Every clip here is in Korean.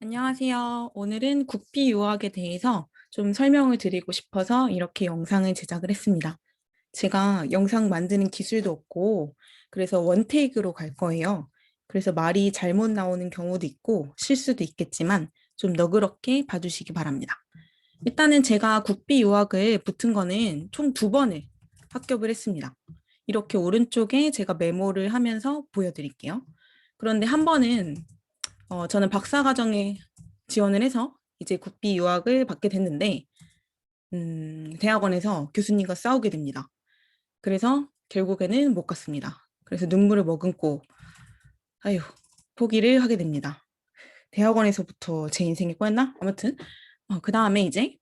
안녕하세요. 오늘은 국비 유학에 대해서 좀 설명을 드리고 싶어서 이렇게 영상을 제작을 했습니다. 제가 영상 만드는 기술도 없고, 그래서 원테이크로 갈 거예요. 그래서 말이 잘못 나오는 경우도 있고, 실수도 있겠지만, 좀 너그럽게 봐주시기 바랍니다. 일단은 제가 국비 유학을 붙은 거는 총 2번을 합격을 했습니다. 이렇게 오른쪽에 제가 메모를 하면서 보여드릴게요. 그런데 한 번은 저는 박사과정에 지원을 해서 이제 국비 유학을 받게 됐는데, 대학원에서 교수님과 싸우게 됩니다. 그래서 결국에는 못 갔습니다. 그래서 눈물을 머금고, 아유, 포기를 하게 됩니다. 대학원에서부터 제 인생이 꼬였나? 아무튼, 그 다음에 이제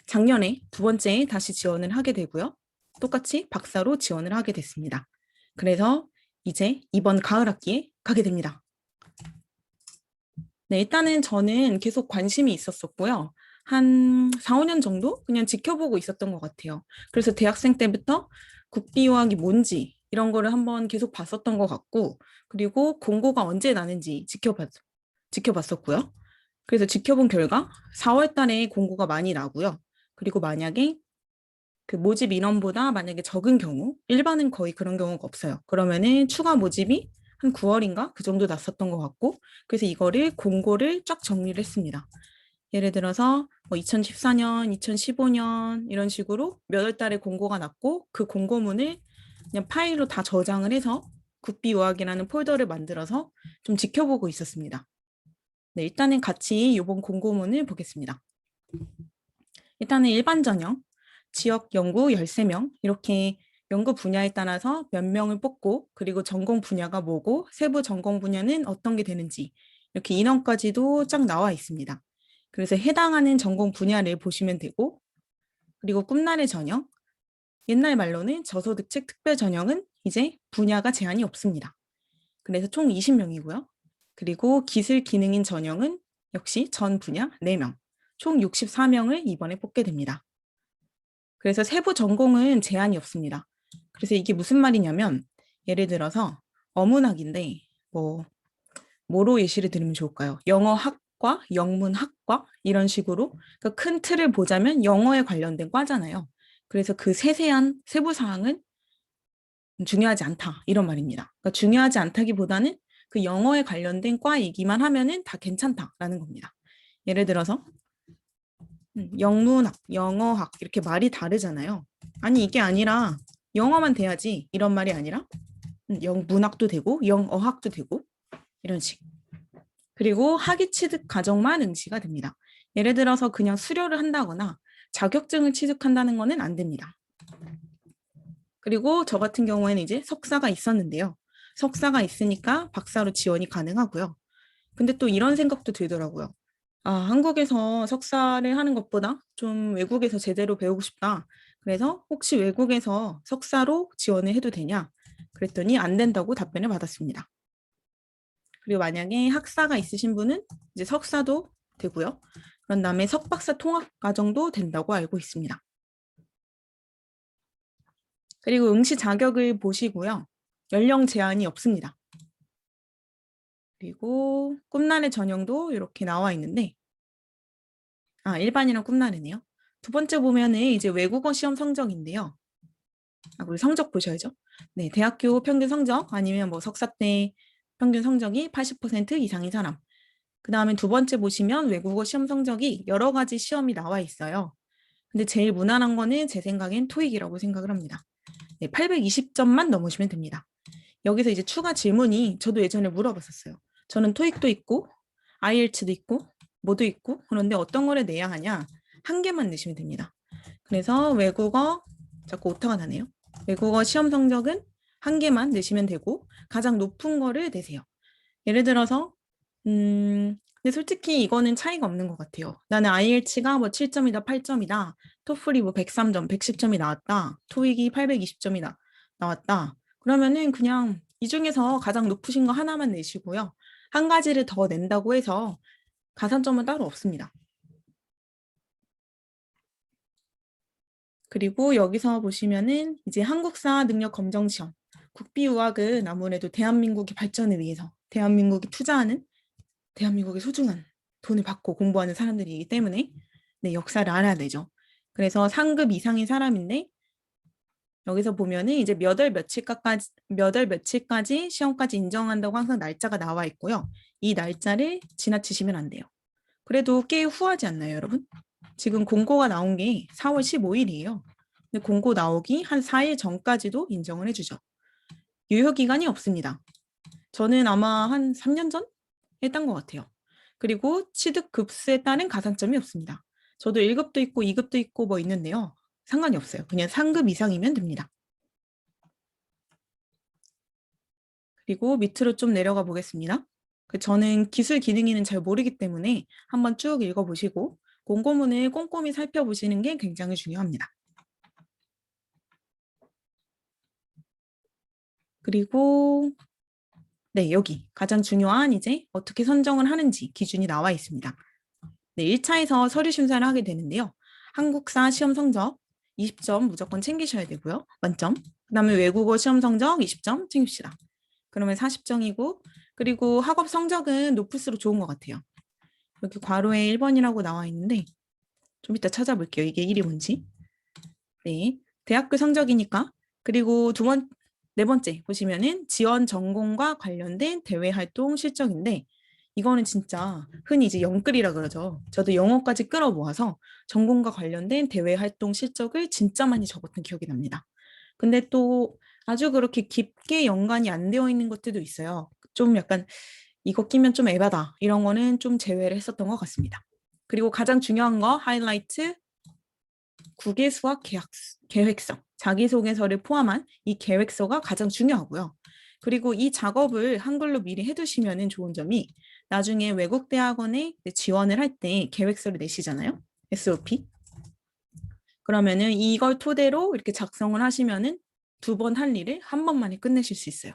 작년에 2번째에 다시 지원을 하게 되고요. 똑같이 박사로 지원을 하게 됐습니다. 그래서 이제 이번 가을 학기에 가게 됩니다. 네, 일단은 저는 계속 관심이 있었었고요. 한 4, 5년 정도 그냥 지켜보고 있었던 것 같아요. 그래서 대학생 때부터 국비유학이 뭔지 이런 거를 한번 계속 봤었던 것 같고, 그리고 공고가 언제 나는지 지켜봤었고요. 그래서 지켜본 결과 4월 달에 공고가 많이 나고요. 그리고 만약에 그 모집 인원보다 만약에 적은 경우, 일반은 거의 그런 경우가 없어요. 그러면은 추가 모집이 한 9월인가? 그 정도 났었던 것 같고, 그래서 이거를 공고를 쫙 정리를 했습니다. 예를 들어서 뭐 2014년, 2015년 이런 식으로 몇 월 달에 공고가 났고, 그 공고문을 그냥 파일로 다 저장을 해서 국비유학이라는 폴더를 만들어서 좀 지켜보고 있었습니다. 네, 일단은 같이 이번 공고문을 보겠습니다. 일단은 일반 전형, 지역 연구 13명, 이렇게 연구 분야에 따라서 몇 명을 뽑고, 그리고 전공 분야가 뭐고, 세부 전공 분야는 어떤 게 되는지, 이렇게 인원까지도 쫙 나와 있습니다. 그래서 해당하는 전공 분야를 보시면 되고, 그리고 꿈나래 전형, 옛날 말로는 저소득층 특별 전형은 이제 분야가 제한이 없습니다. 그래서 총 20명이고요. 그리고 기술 기능인 전형은 역시 전 분야 4명, 총 64명을 이번에 뽑게 됩니다. 그래서 세부 전공은 제한이 없습니다. 그래서 이게 무슨 말이냐면, 예를 들어서 어문학인데 뭐로 예시를 들으면 좋을까요? 영어학과, 영문학과 이런 식으로, 그러니까 큰 틀을 보자면 영어에 관련된 과잖아요. 그래서 그 세세한 세부 사항은 중요하지 않다 이런 말입니다. 그러니까 중요하지 않다기보다는 그 영어에 관련된 과 얘기만 하면은 다 괜찮다라는 겁니다. 예를 들어서 영문학, 영어학 이렇게 말이 다르잖아요. 아니 이게 아니라 영어만 돼야지 이런 말이 아니라 영문학도 되고 영어학도 되고 이런 식. 그리고 학위 취득 과정만 응시가 됩니다. 예를 들어서 그냥 수료를 한다거나 자격증을 취득한다는 거는 안 됩니다. 그리고 저 같은 경우에는 이제 석사가 있었는데요. 석사가 있으니까 박사로 지원이 가능하고요. 근데 또 이런 생각도 들더라고요. 아, 한국에서 석사를 하는 것보다 좀 외국에서 제대로 배우고 싶다. 그래서 혹시 외국에서 석사로 지원을 해도 되냐? 그랬더니 안 된다고 답변을 받았습니다. 그리고 만약에 학사가 있으신 분은 이제 석사도 되고요. 그런 다음에 석박사 통합 과정도 된다고 알고 있습니다. 그리고 응시 자격을 보시고요. 연령 제한이 없습니다. 그리고 꿈나래 전형도 이렇게 나와 있는데, 일반이랑 꿈나래네요. 두 번째 보면은 이제 외국어 시험 성적인데요. 우리 성적 보셔야죠. 네, 대학교 평균 성적 아니면 뭐 석사 때 평균 성적이 80% 이상인 사람. 그 다음에 두 번째 보시면 외국어 시험 성적이 여러 가지 시험이 나와 있어요. 근데 제일 무난한 거는 제 생각엔 토익이라고 생각을 합니다. 네, 820점만 넘으시면 됩니다. 여기서 이제 추가 질문이 저도 예전에 물어봤었어요. 저는 토익도 있고 IELTS도 있고 뭐도 있고 그런데 어떤 거를 내야 하냐? 한 개만 내시면 됩니다. 그래서 외국어 자꾸 오타가 나네요. 외국어 시험 성적은 한 개만 내시면 되고 가장 높은 거를 내세요. 예를 들어서 근데 솔직히 이거는 차이가 없는 것 같아요. 나는 IELTS가 뭐 7점이다, 8점이다, 토플이 뭐 103점, 110점이 나왔다, 토익이 820점이 나왔다. 그러면은 그냥 이 중에서 가장 높으신 거 하나만 내시고요. 한 가지를 더 낸다고 해서 가산점은 따로 없습니다. 그리고 여기서 보시면은 이제 한국사 능력 검정 시험. 국비유학은 아무래도 대한민국의 발전을 위해서 대한민국이 투자하는 대한민국의 소중한 돈을 받고 공부하는 사람들이기 때문에 네, 역사를 알아야 되죠. 그래서 상급 이상인 사람인데 여기서 보면은 이제 몇 월 며칠까지 시험까지 인정한다고 항상 날짜가 나와 있고요. 이 날짜를 지나치시면 안 돼요. 그래도 꽤 후하지 않나요, 여러분? 지금 공고가 나온 게 4월 15일이에요. 근데 공고 나오기 한 4일 전까지도 인정을 해주죠. 유효기간이 없습니다. 저는 아마 한 3년 전 했던 것 같아요. 그리고 취득 급수에 따른 가산점이 없습니다. 저도 1급도 있고 2급도 있고 뭐 있는데요. 상관이 없어요. 그냥 3급 이상이면 됩니다. 그리고 밑으로 좀 내려가 보겠습니다. 저는 기술 기능에는 잘 모르기 때문에 한번 쭉 읽어보시고 공고문을 꼼꼼히 살펴보시는 게 굉장히 중요합니다. 그리고 네, 여기 가장 중요한 이제 어떻게 선정을 하는지 기준이 나와 있습니다. 네, 1차에서 서류 심사를 하게 되는데요. 한국사 시험 성적 20점 무조건 챙기셔야 되고요. 만점. 그다음에 외국어 시험 성적 20점 챙깁시다. 그러면 40점이고 그리고 학업 성적은 높을수록 좋은 것 같아요. 여기 괄호에 1번이라고 나와 있는데 좀 이따 찾아볼게요. 이게 1이 뭔지. 네, 대학교 성적이니까. 그리고 네 번째 보시면은 지원 전공과 관련된 대외 활동 실적인데 이거는 진짜 흔히 이제 영끌이라 그러죠. 저도 영어까지 끌어모아서 전공과 관련된 대외 활동 실적을 진짜 많이 적었던 기억이 납니다. 근데 또 아주 그렇게 깊게 연관이 안 되어 있는 것들도 있어요. 좀 약간 이거 끼면 좀 에바다 이런 거는 좀 제외를 했었던 것 같습니다. 그리고 가장 중요한 거 하이라이트 국외 수학 계획서, 자기소개서를 포함한 이 계획서가 가장 중요하고요. 그리고 이 작업을 한글로 미리 해두시면 좋은 점이 나중에 외국 대학원에 지원을 할 때 계획서를 내시잖아요. SOP. 그러면은 이걸 토대로 이렇게 작성을 하시면은 2번 할 일을 한 번만에 끝내실 수 있어요.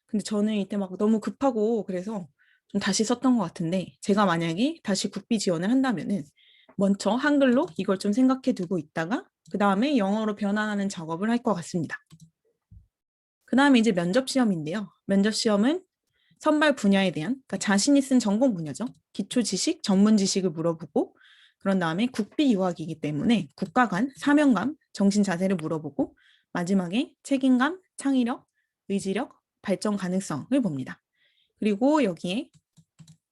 근데 저는 이때 막 너무 급하고 그래서 좀 다시 썼던 것 같은데 제가 만약에 다시 국비 지원을 한다면은 먼저 한글로 이걸 좀 생각해 두고 있다가 그 다음에 영어로 변환하는 작업을 할 것 같습니다. 그 다음에 이제 면접 시험인데요. 면접 시험은 선발 분야에 대한 그러니까 자신이 쓴 전공 분야죠. 기초 지식, 전문 지식을 물어보고 그런 다음에 국비 유학이기 때문에 국가 간 사명감, 정신 자세를 물어보고 마지막에 책임감, 창의력, 의지력, 발전 가능성을 봅니다. 그리고 여기에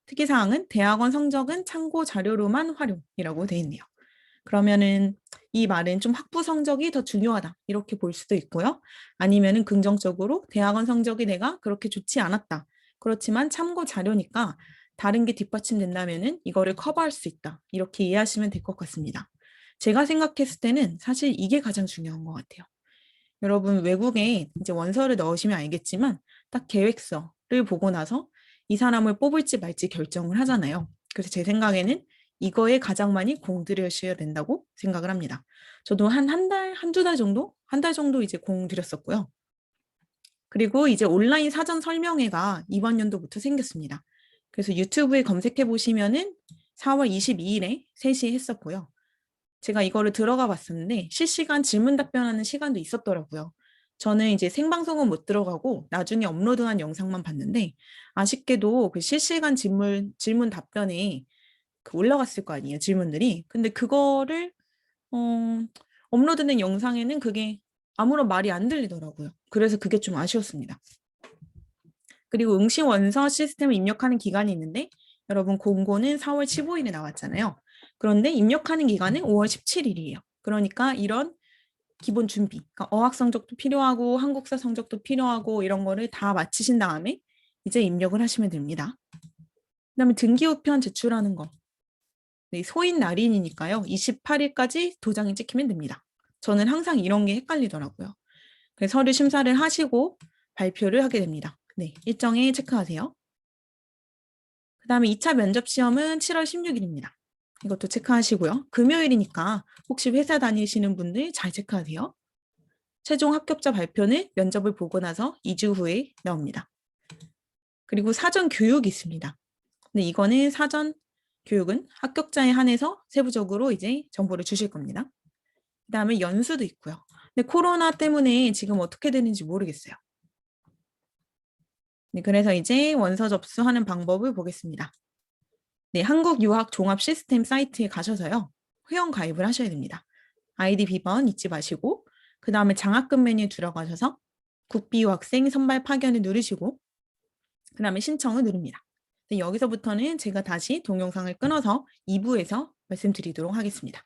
특이사항은 대학원 성적은 참고 자료로만 활용이라고 되어 있네요. 그러면은 이 말은 좀 학부 성적이 더 중요하다 이렇게 볼 수도 있고요. 아니면은 긍정적으로 대학원 성적이 내가 그렇게 좋지 않았다. 그렇지만 참고 자료니까 다른 게 뒷받침된다면은 이거를 커버할 수 있다. 이렇게 이해하시면 될 것 같습니다. 제가 생각했을 때는 사실 이게 가장 중요한 것 같아요. 여러분 외국에 이제 원서를 넣으시면 알겠지만 딱 계획서를 보고 나서 이 사람을 뽑을지 말지 결정을 하잖아요. 그래서 제 생각에는 이거에 가장 많이 공들여셔야 된다고 생각을 합니다. 저도 한 달, 한두 달 정도? 한 달 정도 이제 공들였었고요. 그리고 이제 온라인 사전 설명회가 이번 연도부터 생겼습니다. 그래서 유튜브에 검색해 보시면은 4월 22일에 3시에 했었고요. 제가 이거를 들어가 봤었는데 실시간 질문 답변하는 시간도 있었더라고요. 저는 이제 생방송은 못 들어가고 나중에 업로드한 영상만 봤는데 아쉽게도 그 실시간 질문 답변에 올라갔을 거 아니에요, 질문들이. 근데 그거를 업로드된 영상에는 그게 아무런 말이 안 들리더라고요. 그래서 그게 좀 아쉬웠습니다. 그리고 응시 원서 시스템을 입력하는 기간이 있는데 여러분 공고는 4월 15일에 나왔잖아요. 그런데 입력하는 기간은 5월 17일이에요. 그러니까 이런 기본 준비, 그러니까 어학 성적도 필요하고 한국사 성적도 필요하고 이런 거를 다 마치신 다음에 이제 입력을 하시면 됩니다. 그다음에 등기우편 제출하는 거. 네, 소인 날인이니까요. 28일까지 도장이 찍히면 됩니다. 저는 항상 이런 게 헷갈리더라고요. 그래서 서류 심사를 하시고 발표를 하게 됩니다. 네, 일정에 체크하세요. 그 다음에 2차 면접 시험은 7월 16일입니다. 이것도 체크하시고요. 금요일이니까 혹시 회사 다니시는 분들 잘 체크하세요. 최종 합격자 발표는 면접을 보고 나서 2주 후에 나옵니다. 그리고 사전 교육이 있습니다. 근데 이거는 사전 교육은 합격자에 한해서 세부적으로 이제 정보를 주실 겁니다. 그 다음에 연수도 있고요. 근데 코로나 때문에 지금 어떻게 되는지 모르겠어요. 네, 그래서 이제 원서 접수하는 방법을 보겠습니다. 네, 한국유학종합시스템 사이트에 가셔서요. 회원 가입을 하셔야 됩니다. 아이디 비번 잊지 마시고 그 다음에 장학금 메뉴 들어가셔서 국비유학생 선발 파견을 누르시고 그 다음에 신청을 누릅니다. 여기서부터는 제가 다시 동영상을 끊어서 2부에서 말씀드리도록 하겠습니다.